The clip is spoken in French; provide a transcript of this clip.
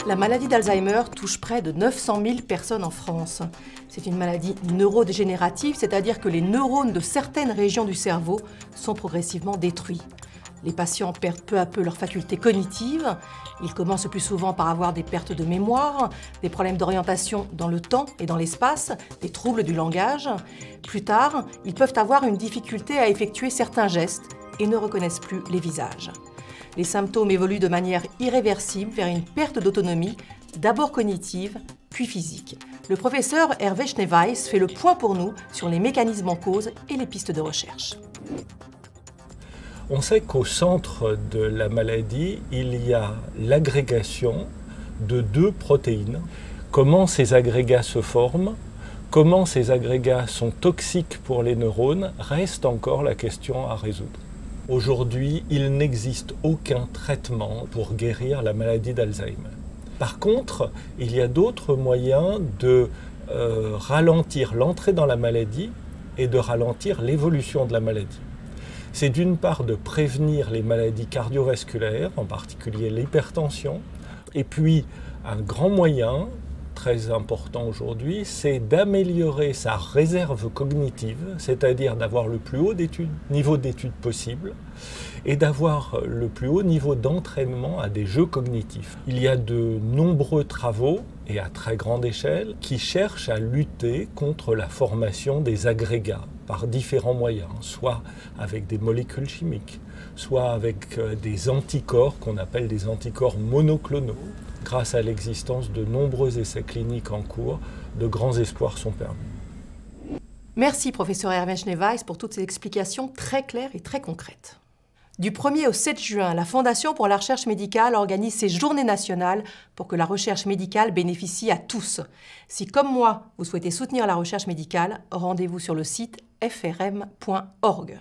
La maladie d'Alzheimer touche près de 900 000 personnes en France. C'est une maladie neurodégénérative, c'est-à-dire que les neurones de certaines régions du cerveau sont progressivement détruits. Les patients perdent peu à peu leurs facultés cognitives. Ils commencent le plus souvent par avoir des pertes de mémoire, des problèmes d'orientation dans le temps et dans l'espace, des troubles du langage. Plus tard, ils peuvent avoir une difficulté à effectuer certains gestes et ne reconnaissent plus les visages. Les symptômes évoluent de manière irréversible vers une perte d'autonomie, d'abord cognitive, puis physique. Le professeur Hervé Schneeweiss fait le point pour nous sur les mécanismes en cause et les pistes de recherche. On sait qu'au centre de la maladie, il y a l'agrégation de deux protéines. Comment ces agrégats se forment, comment ces agrégats sont toxiques pour les neurones, reste encore la question à résoudre. Aujourd'hui, il n'existe aucun traitement pour guérir la maladie d'Alzheimer. Par contre, il y a d'autres moyens de ralentir l'entrée dans la maladie et de ralentir l'évolution de la maladie. C'est d'une part de prévenir les maladies cardiovasculaires, en particulier l'hypertension, et puis un grand moyen, très important aujourd'hui, c'est d'améliorer sa réserve cognitive, c'est-à-dire d'avoir le plus haut niveau d'études possible et d'avoir le plus haut niveau d'entraînement à des jeux cognitifs. Il y a de nombreux travaux, et à très grande échelle, qui cherchent à lutter contre la formation des agrégats par différents moyens, soit avec des molécules chimiques, soit avec des anticorps qu'on appelle des anticorps monoclonaux. Grâce à l'existence de nombreux essais cliniques en cours, de grands espoirs sont permis. Merci professeur Hervé Schneeweiss pour toutes ces explications très claires et très concrètes. Du 1er au 7 juin, la Fondation pour la recherche médicale organise ses journées nationales pour que la recherche médicale bénéficie à tous. Si, comme moi, vous souhaitez soutenir la recherche médicale, rendez-vous sur le site frm.org.